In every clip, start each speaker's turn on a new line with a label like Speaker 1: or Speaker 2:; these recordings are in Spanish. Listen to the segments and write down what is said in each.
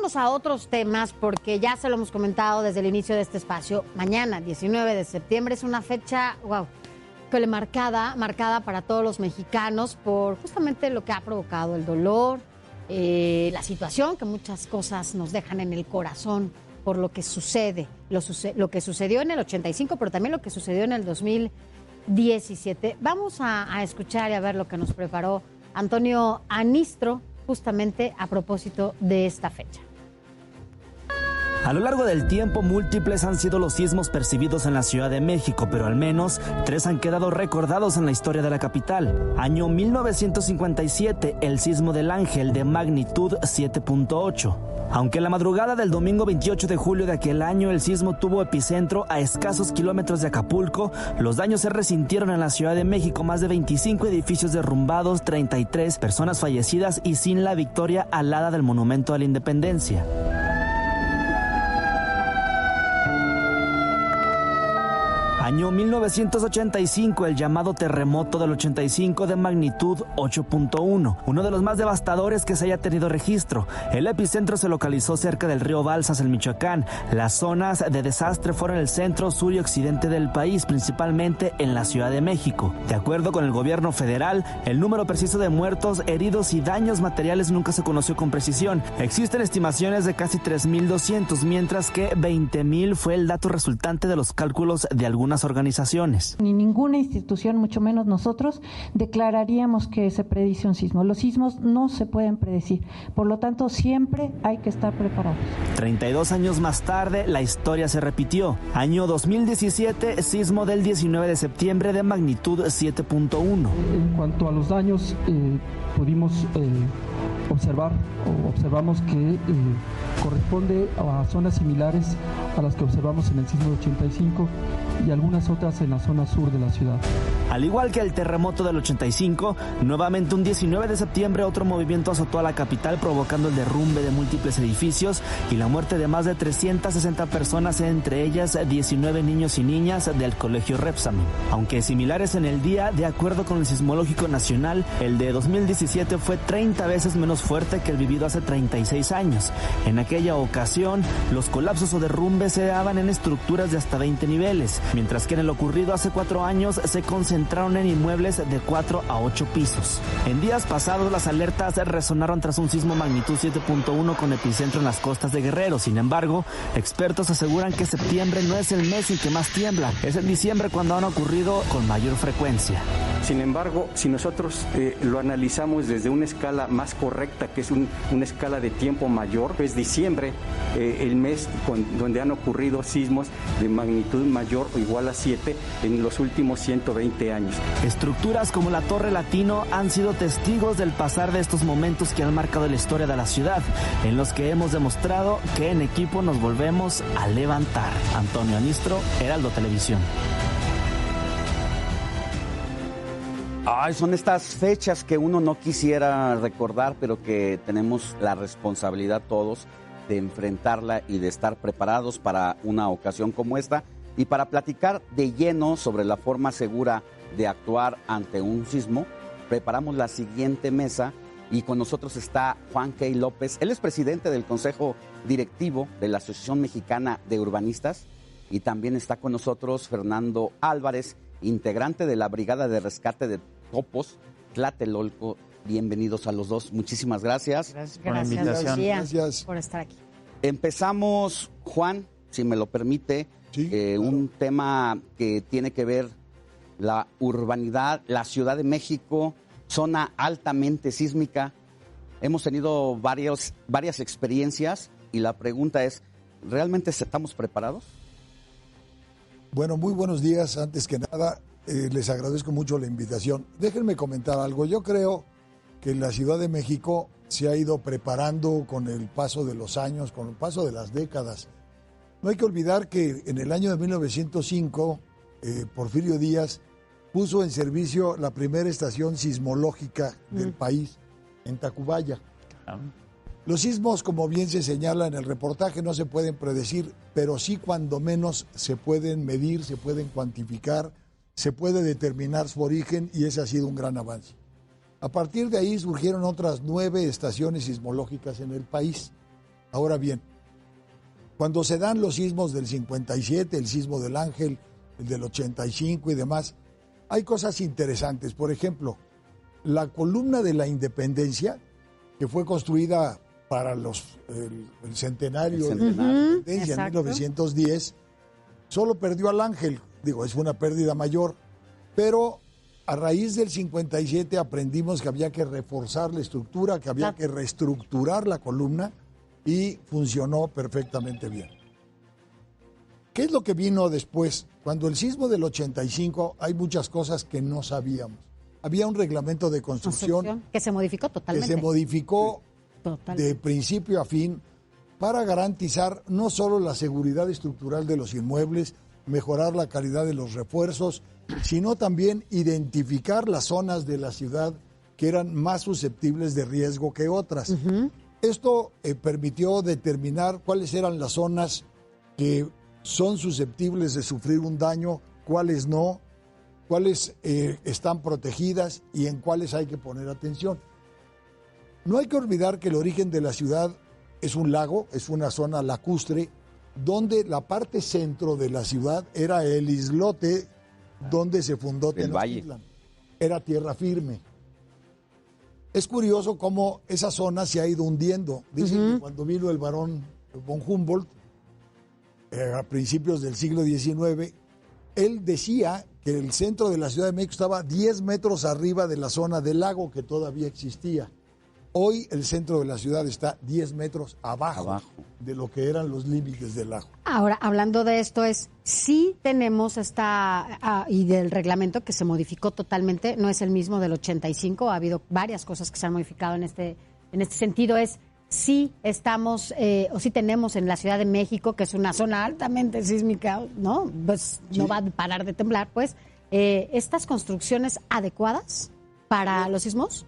Speaker 1: vámonos a otros temas, porque ya se lo hemos comentado desde el inicio de este espacio. Mañana, 19 de septiembre, es una fecha, marcada para todos los mexicanos por justamente lo que ha provocado el dolor, la situación, que muchas cosas nos dejan en el corazón por lo que sucede, lo que sucedió en el 85, pero también lo que sucedió en el 2017. Vamos a escuchar y a ver lo que nos preparó Antonio Anistro, justamente a propósito de esta fecha.
Speaker 2: A lo largo del tiempo, múltiples han sido los sismos percibidos en la Ciudad de México, pero al menos 3 han quedado recordados en la historia de la capital. Año 1957, el sismo del Ángel de magnitud 7.8. Aunque en la madrugada del domingo 28 de julio de aquel año el sismo tuvo epicentro a escasos kilómetros de Acapulco, los daños se resintieron en la Ciudad de México, más de 25 edificios derrumbados, 33 personas fallecidas y sin la victoria alada del Monumento a la Independencia. Año 1985, el llamado terremoto del 85 de magnitud 8.1, uno de los más devastadores que se haya tenido registro. El epicentro se localizó cerca del río Balsas, en Michoacán. Las zonas de desastre fueron el centro, sur y occidente del país, principalmente en la Ciudad de México. De acuerdo con el gobierno federal, el número preciso de muertos, heridos y daños materiales nunca se conoció con precisión. Existen estimaciones de casi 3.200, mientras que 20.000 fue el dato resultante de los cálculos de algunas organizaciones.
Speaker 3: Ni ninguna institución, mucho menos nosotros, declararíamos que se predice un sismo. Los sismos no se pueden predecir, por lo tanto siempre hay que estar preparados.
Speaker 2: 32 años más tarde, la historia se repitió. Año 2017, sismo del 19 de septiembre de magnitud 7.1.
Speaker 4: En cuanto a los daños, pudimos observamos que corresponde a zonas similares a las que observamos en el sismo de 85 y algunas otras en la zona sur de la ciudad.
Speaker 2: Al igual que el terremoto del 85, nuevamente un 19 de septiembre otro movimiento azotó a la capital, provocando el derrumbe de múltiples edificios y la muerte de más de 360 personas, entre ellas 19 niños y niñas del colegio Repsamen. Aunque similares en el día, de acuerdo con el Sismológico Nacional, el de 2017 fue 30 veces menos fuerte que el vivido hace 36 años. En aquella ocasión, los colapsos o derrumbes se daban en estructuras de hasta 20 niveles, mientras que en el ocurrido hace 4 años se concentraron en inmuebles de 4 a 8 pisos. En días pasados, las alertas resonaron tras un sismo magnitud 7.1 con epicentro en las costas de Guerrero. Sin embargo, expertos aseguran que septiembre no es el mes en que más tiembla, es en diciembre cuando han ocurrido con mayor frecuencia.
Speaker 5: Sin embargo, si nosotros lo analizamos desde una escala más correcta, que es una escala de tiempo mayor, es diciembre, el mes donde han ocurrido sismos de magnitud mayor o igual a 7 en los últimos 120 años.
Speaker 2: Estructuras como la Torre Latino han sido testigos del pasar de estos momentos que han marcado la historia de la ciudad, en los que hemos demostrado que en equipo nos volvemos a levantar. Antonio Anistro, Heraldo Televisión.
Speaker 6: Ay, son estas fechas que uno no quisiera recordar, pero que tenemos la responsabilidad todos de enfrentarla y de estar preparados para una ocasión como esta. Y para platicar de lleno sobre la forma segura de actuar ante un sismo, preparamos la siguiente mesa y con nosotros está Juan K. López. Él es presidente del Consejo Directivo de la Asociación Mexicana de Urbanistas, y también está con nosotros Fernando Álvarez, integrante de la Brigada de Rescate de Topos, Tlatelolco. Bienvenidos a los dos. Muchísimas gracias.
Speaker 1: Gracias
Speaker 6: por la invitación.
Speaker 1: Gracias por estar aquí.
Speaker 6: Empezamos, Juan, si me lo permite,
Speaker 7: sí,
Speaker 6: un tema que tiene que ver la urbanidad, la Ciudad de México, zona altamente sísmica. Hemos tenido varias experiencias y la pregunta es, ¿realmente estamos preparados?
Speaker 7: Bueno, muy buenos días. Antes que nada, les agradezco mucho la invitación. Déjenme comentar algo. Yo creo que la Ciudad de México se ha ido preparando con el paso de los años, con el paso de las décadas. No hay que olvidar que en el año de 1905, Porfirio Díaz puso en servicio la primera estación sismológica del país, en Tacubaya. Los sismos, como bien se señala en el reportaje, no se pueden predecir, pero sí cuando menos se pueden medir, se pueden cuantificar, se puede determinar su origen, y ese ha sido un gran avance. A partir de ahí surgieron otras 9 estaciones sismológicas en el país. Ahora bien, cuando se dan los sismos del 57, el sismo del Ángel, el del 85 y demás, hay cosas interesantes. Por ejemplo, la columna de la Independencia, que fue construida para el centenario de la Independencia en 1910, solo perdió al Ángel. Digo, es una pérdida mayor, pero a raíz del 57 aprendimos que había que reforzar la estructura, que había que reestructurar la columna y funcionó perfectamente bien. ¿Qué es lo que vino después? Cuando el sismo del 85 hay muchas cosas que no sabíamos. Había un reglamento de construcción
Speaker 1: que se modificó totalmente.
Speaker 7: Que se modificó de principio a fin para garantizar no solo la seguridad estructural de los inmuebles, mejorar la calidad de los refuerzos, sino también identificar las zonas de la ciudad que eran más susceptibles de riesgo que otras. Esto permitió determinar cuáles eran las zonas que son susceptibles de sufrir un daño, cuáles no, cuáles están protegidas y en cuáles hay que poner atención. No hay que olvidar que el origen de la ciudad es un lago, es una zona lacustre, donde la parte centro de la ciudad era el islote donde se fundó Tenochtitlan. Era tierra firme. Es curioso cómo esa zona se ha ido hundiendo. Dicen que cuando vino el barón von Humboldt, a principios del siglo XIX, él decía que el centro de la Ciudad de México estaba 10 metros arriba de la zona del lago que todavía existía. Hoy el centro de la ciudad está 10 metros abajo de lo que eran los límites del lago.
Speaker 1: Ahora, hablando de esto, sí tenemos y del reglamento que se modificó totalmente, no es el mismo del 85, ha habido varias cosas que se han modificado en este sentido, sí estamos, o sí tenemos en la Ciudad de México, que es una zona altamente sísmica, ¿no? Pues no va a parar de temblar, pues, estas construcciones adecuadas para los sismos,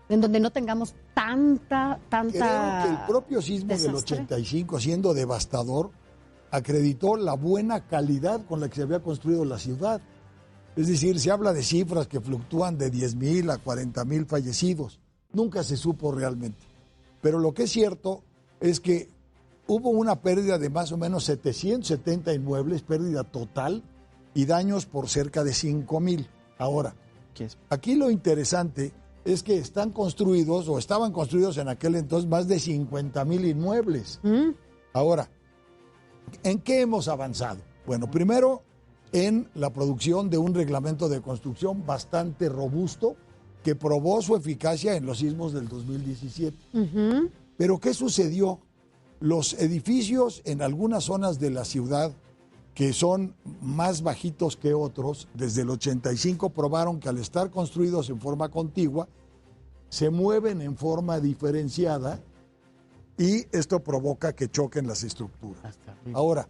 Speaker 1: en donde no tengamos tanta
Speaker 7: Creo que el propio sismo del 85, siendo devastador, acreditó la buena calidad con la que se había construido la ciudad. Es decir, se habla de cifras que fluctúan de 10,000 a 40,000 fallecidos. Nunca se supo realmente. Pero lo que es cierto es que hubo una pérdida de más o menos 770 inmuebles, pérdida total, y daños por cerca de 5,000. Ahora, aquí lo interesante es que están construidos o estaban construidos en aquel entonces más de 50,000 inmuebles. Ahora, ¿en qué hemos avanzado? Bueno, primero en la producción de un reglamento de construcción bastante robusto que probó su eficacia en los sismos del 2017. Pero ¿qué sucedió? Los edificios en algunas zonas de la ciudad que son más bajitos que otros, desde el 85 probaron que al estar construidos en forma contigua, se mueven en forma diferenciada y esto provoca que choquen las estructuras. Ahora,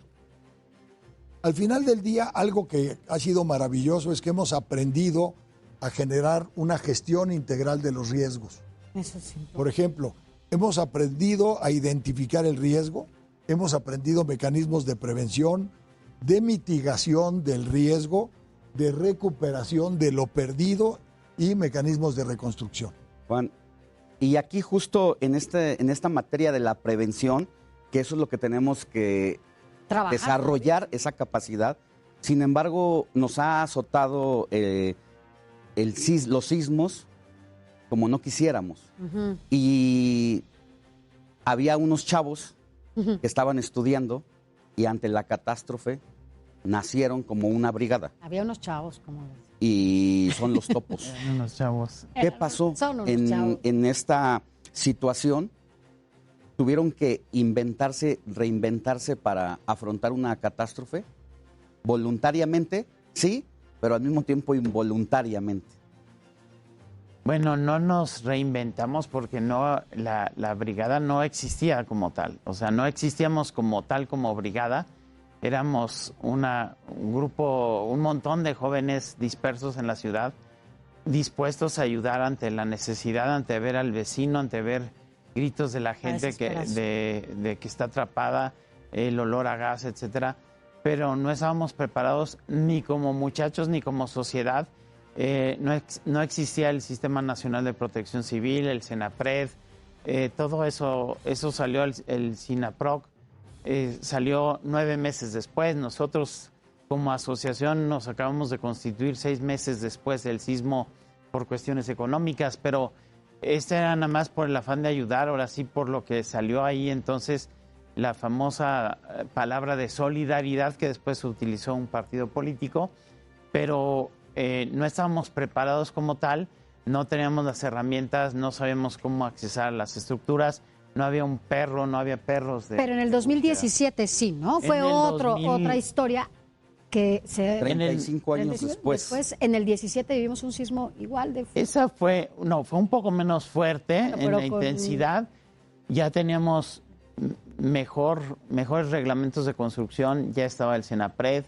Speaker 7: al final del día, algo que ha sido maravilloso es que hemos aprendido a generar una gestión integral de los riesgos.
Speaker 1: Eso sí.
Speaker 7: Por ejemplo, hemos aprendido a identificar el riesgo, hemos aprendido mecanismos de prevención, de mitigación del riesgo, de recuperación de lo perdido y mecanismos de reconstrucción.
Speaker 6: Juan, y aquí justo en esta materia de la prevención, que eso es lo que tenemos que desarrollar, esa capacidad. Sin embargo, nos ha azotado los sismos como no quisiéramos. Y había unos chavos que estaban estudiando y ante la catástrofe nacieron como una brigada.
Speaker 1: Había unos chavos, como...
Speaker 6: Y son los topos.
Speaker 8: Unos chavos.
Speaker 6: ¿Qué pasó en esta situación? Tuvieron que reinventarse para afrontar una catástrofe. Voluntariamente, sí, pero al mismo tiempo involuntariamente.
Speaker 8: Bueno, no nos reinventamos porque la brigada no existía como tal. O sea, no existíamos como tal como brigada. Éramos un grupo, un montón de jóvenes dispersos en la ciudad, dispuestos a ayudar ante la necesidad, ante ver al vecino, ante ver gritos de la gente de que está atrapada, el olor a gas, etcétera. Pero no estábamos preparados ni como muchachos ni como sociedad. No existía el Sistema Nacional de Protección Civil, el CENAPRED, todo eso salió el SINAPROC, salió 9 meses después. Nosotros como asociación nos acabamos de constituir 6 meses después del sismo por cuestiones económicas, pero este era nada más por el afán de ayudar, ahora sí por lo que salió ahí entonces la famosa palabra de solidaridad que después se utilizó un partido político, pero no estábamos preparados como tal, no teníamos las herramientas, no sabíamos cómo accesar a las estructuras, no había un perro, no había perros.
Speaker 1: Pero en el 2017 sí, ¿no? Fue otra historia que se...
Speaker 6: 35 años después.
Speaker 1: Después, en el 17 vivimos un sismo igual de fuerte.
Speaker 8: Esa fue un poco menos fuerte en la intensidad. Ya teníamos mejores reglamentos de construcción, ya estaba el Senapred,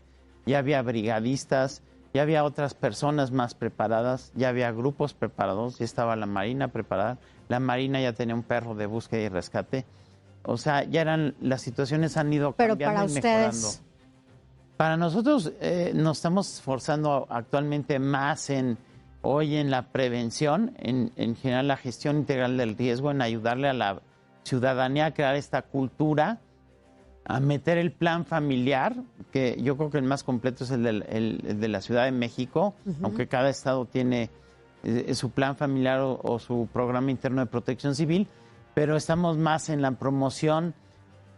Speaker 8: ya había brigadistas, ya había otras personas más preparadas, ya había grupos preparados, ya estaba la Marina preparada. La Marina ya tenía un perro de búsqueda y rescate. O sea, las situaciones han ido cambiando y mejorando.
Speaker 1: Ustedes...
Speaker 8: Para nosotros nos estamos esforzando actualmente más hoy en la prevención, en general la gestión integral del riesgo, en ayudarle a la ciudadanía a crear esta cultura, a meter el plan familiar, que yo creo que el más completo es el de la Ciudad de México, aunque cada estado tiene su plan familiar o su programa interno de protección civil, pero estamos más en la promoción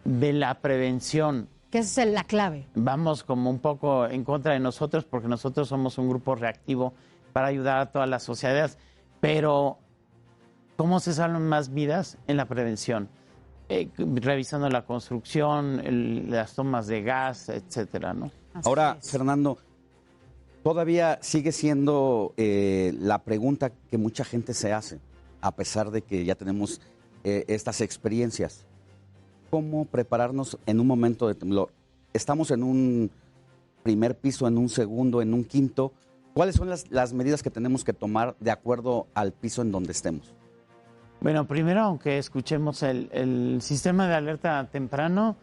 Speaker 8: de la prevención.
Speaker 1: Que esa es la clave.
Speaker 8: Vamos como un poco en contra de nosotros porque nosotros somos un grupo reactivo para ayudar a todas las sociedades, pero ¿cómo se salvan más vidas? En la prevención, revisando la construcción, las tomas de gas, etcétera, ¿no?
Speaker 6: Ahora, Fernando, todavía sigue siendo la pregunta que mucha gente se hace, a pesar de que ya tenemos estas experiencias. ¿Cómo prepararnos en un momento de temblor? Estamos en un primer piso, en un segundo, en un quinto. ¿Cuáles son las medidas que tenemos que tomar de acuerdo al piso en donde estemos?
Speaker 8: Bueno, primero, aunque escuchemos el sistema de alerta temprano,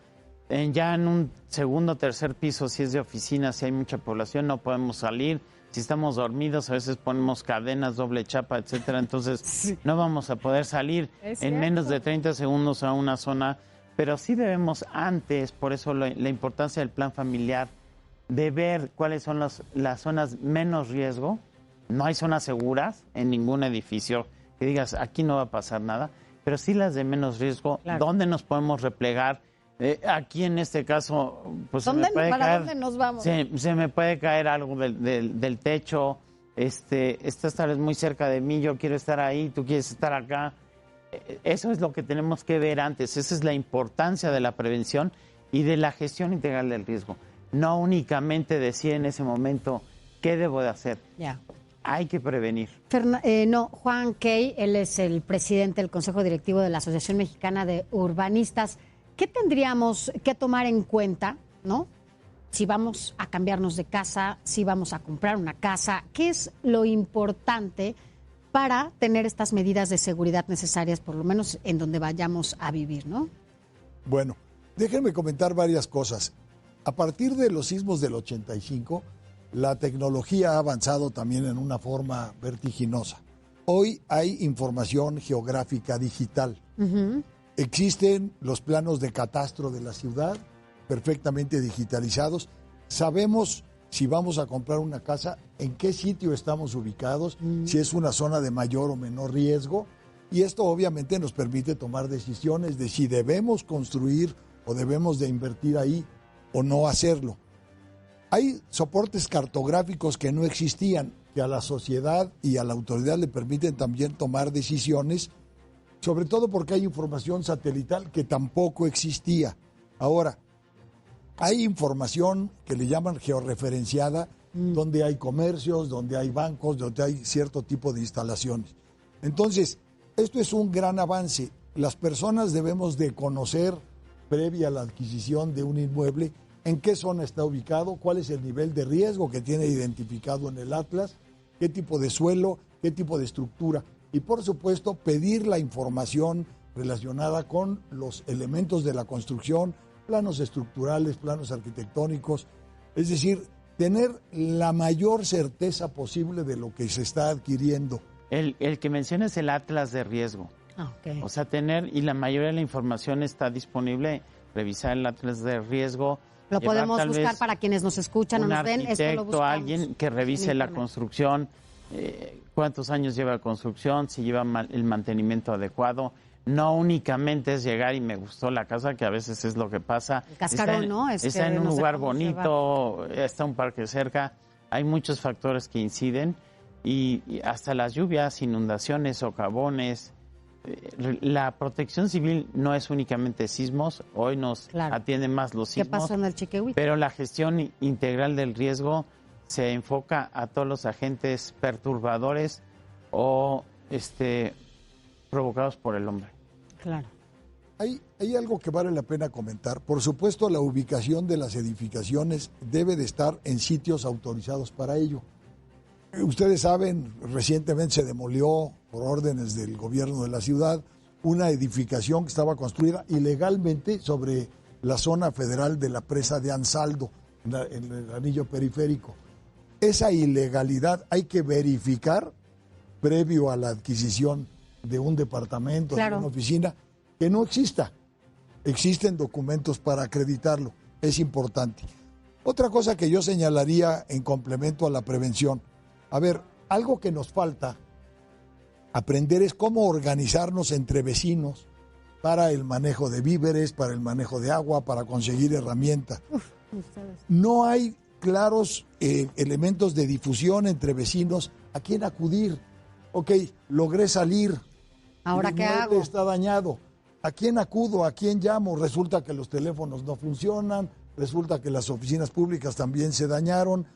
Speaker 8: ya en un segundo o tercer piso, si es de oficina, si hay mucha población, no podemos salir. Si estamos dormidos, a veces ponemos cadenas, doble chapa, etcétera. Entonces, sí, no vamos a poder salir en menos de 30 segundos a una zona. Pero sí debemos antes, por eso la importancia del plan familiar, de ver cuáles son las zonas menos riesgo. No hay zonas seguras en ningún edificio que digas, aquí no va a pasar nada, pero sí las de menos riesgo, claro. ¿Dónde nos podemos replegar? Aquí en este caso, pues
Speaker 1: ¿dónde nos vamos?
Speaker 8: Se me puede caer algo del techo, estás tal vez muy cerca de mí, yo quiero estar ahí, tú quieres estar acá. Eso es lo que tenemos que ver antes. Esa es la importancia de la prevención y de la gestión integral del riesgo. No únicamente decir en ese momento qué debo de hacer.
Speaker 1: Ya.
Speaker 8: Hay que prevenir.
Speaker 1: Juan Key, él es el presidente del Consejo Directivo de la Asociación Mexicana de Urbanistas. ¿Qué tendríamos que tomar en cuenta, no? Si vamos a cambiarnos de casa, si vamos a comprar una casa, ¿qué es lo importante para tener estas medidas de seguridad necesarias, por lo menos en donde vayamos a vivir, ¿no?
Speaker 7: Bueno, déjenme comentar varias cosas. A partir de los sismos del 85, la tecnología ha avanzado también en una forma vertiginosa. Hoy hay información geográfica digital. Existen los planos de catastro de la ciudad, perfectamente digitalizados. Sabemos si vamos a comprar una casa, en qué sitio estamos ubicados, si es una zona de mayor o menor riesgo, y esto obviamente nos permite tomar decisiones de si debemos construir o debemos de invertir ahí o no hacerlo. Hay soportes cartográficos que no existían, que a la sociedad y a la autoridad le permiten también tomar decisiones, sobre todo porque hay información satelital que tampoco existía. Ahora, hay información que le llaman georreferenciada, donde hay comercios, donde hay bancos, donde hay cierto tipo de instalaciones. Entonces, esto es un gran avance. Las personas debemos de conocer, previa a la adquisición de un inmueble, en qué zona está ubicado, cuál es el nivel de riesgo que tiene identificado en el Atlas, qué tipo de suelo, qué tipo de estructura. Y, por supuesto, pedir la información relacionada con los elementos de la construcción, planos estructurales, planos arquitectónicos, es decir, tener la mayor certeza posible de lo que se está adquiriendo.
Speaker 8: El que menciona es el Atlas de riesgo. O sea, y la mayoría de la información está disponible, revisar el atlas de riesgo.
Speaker 1: Lo podemos buscar para quienes nos escuchan o nos ven.
Speaker 8: Un arquitecto, alguien que revise la construcción, cuántos años lleva la construcción, si lleva el mantenimiento adecuado. No únicamente es llegar y me gustó la casa, que a veces es lo que pasa.
Speaker 1: El cascarón, ¿no?
Speaker 8: Está en un lugar bonito, está un parque cerca. Hay muchos factores que inciden y hasta las lluvias, inundaciones, socavones. La protección civil no es únicamente sismos, hoy nos atienden más los sismos.
Speaker 1: ¿Qué pasó en el Chiquihuite?
Speaker 8: Pero la gestión integral del riesgo se enfoca a todos los agentes perturbadores o provocados por el hombre.
Speaker 1: Claro.
Speaker 7: Hay algo que vale la pena comentar. Por supuesto, la ubicación de las edificaciones debe de estar en sitios autorizados para ello. Ustedes saben, recientemente se demolió por órdenes del gobierno de la ciudad una edificación que estaba construida ilegalmente sobre la zona federal de la presa de Ansaldo, en el anillo periférico. Esa ilegalidad hay que verificar previo a la adquisición de un departamento, de una oficina, que no exista. Existen documentos para acreditarlo. Es importante. Otra cosa que yo señalaría en complemento a la prevención. A ver, algo que nos falta aprender es cómo organizarnos entre vecinos para el manejo de víveres, para el manejo de agua, para conseguir herramientas. No hay claros elementos de difusión entre vecinos a quién acudir. Ok, logré salir.
Speaker 1: ¿Ahora qué hago?
Speaker 7: Está dañado. ¿A quién acudo? ¿A quién llamo? Resulta que los teléfonos no funcionan, resulta que las oficinas públicas también se dañaron.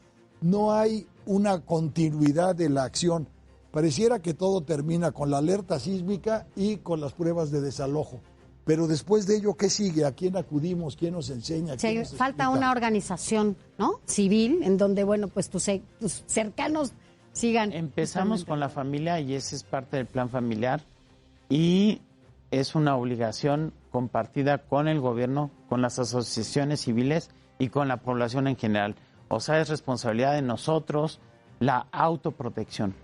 Speaker 7: No hay una continuidad de la acción. Pareciera que todo termina con la alerta sísmica y con las pruebas de desalojo. Pero después de ello, ¿qué sigue? ¿A quién acudimos? ¿Quién nos enseña?
Speaker 1: Sí, falta una organización, ¿no? Civil, en donde, bueno, pues tus cercanos sigan.
Speaker 8: Empezamos con la familia y ese es parte del plan familiar y es una obligación compartida con el gobierno, con las asociaciones civiles y con la población en general. O sea, es responsabilidad de nosotros la autoprotección.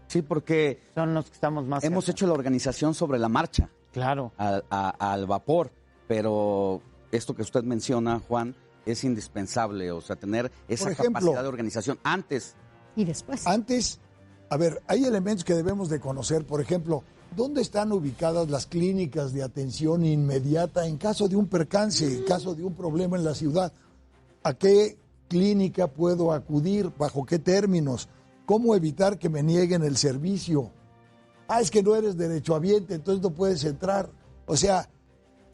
Speaker 6: Sí, porque
Speaker 8: son los que estamos más
Speaker 6: hemos
Speaker 8: cerca.
Speaker 6: Hecho la organización sobre la marcha.
Speaker 8: Claro.
Speaker 6: Al vapor, pero esto que usted menciona, Juan, es indispensable, o sea, tener esa capacidad de organización antes.
Speaker 1: Y después.
Speaker 7: Antes, a ver, hay elementos que debemos de conocer, por ejemplo, ¿dónde están ubicadas las clínicas de atención inmediata en caso de un percance, en caso de un problema en la ciudad? ¿A qué clínica puedo acudir? ¿Bajo qué términos? ¿Cómo evitar que me nieguen el servicio? Es que no eres derechohabiente, entonces no puedes entrar. O sea,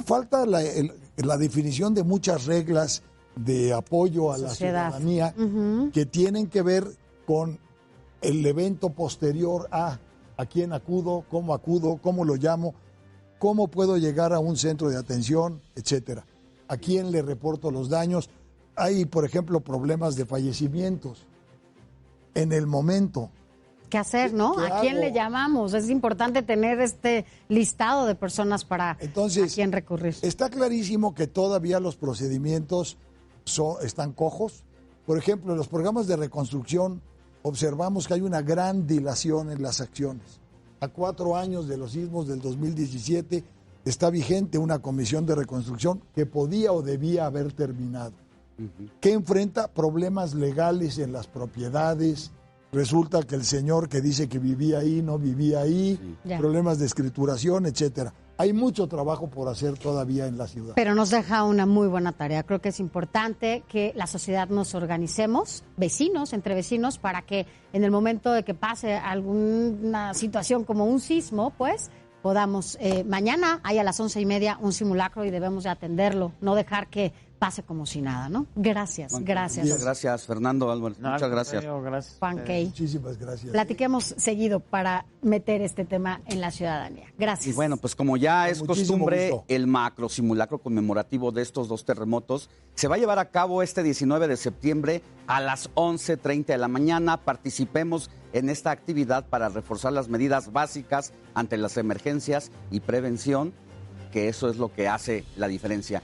Speaker 7: falta la definición de muchas reglas de apoyo a la ciudadanía que tienen que ver con el evento posterior a quién acudo, cómo lo llamo, cómo puedo llegar a un centro de atención, etcétera. A quién le reporto los daños. Hay, por ejemplo, problemas de fallecimientos en el momento.
Speaker 1: ¿Qué hacer, no? ¿A quién le llamamos? Es importante tener este listado de personas para
Speaker 7: Entonces,
Speaker 1: a quién recurrir.
Speaker 7: Está clarísimo que todavía los procedimientos están cojos. Por ejemplo, en los programas de reconstrucción observamos que hay una gran dilación en las acciones. A 4 años de los sismos del 2017 está vigente una comisión de reconstrucción que podía o debía haber terminado. Que enfrenta problemas legales en las propiedades. Resulta que el señor que dice que vivía ahí no vivía ahí, problemas de escrituración, etcétera. Hay mucho trabajo por hacer todavía en la ciudad.
Speaker 1: Pero nos deja una muy buena tarea. Creo que es importante que la sociedad nos organicemos, vecinos, entre vecinos, para que en el momento de que pase alguna situación como un sismo, pues podamos, mañana hay a las 11:30 un simulacro y debemos de atenderlo, no dejar que pase como si nada, ¿no? Gracias.
Speaker 6: Muchas gracias, Fernando Álvarez. Muchas gracias.
Speaker 1: Juan Key.
Speaker 7: Muchísimas gracias.
Speaker 1: Platiquemos seguido para meter este tema en la ciudadanía. Gracias.
Speaker 6: Y bueno, pues como ya es costumbre, el macro simulacro conmemorativo de estos 2 terremotos se va a llevar a cabo este 19 de septiembre a las 11:30 de la mañana. Participemos en esta actividad para reforzar las medidas básicas ante las emergencias y prevención, que eso es lo que hace la diferencia.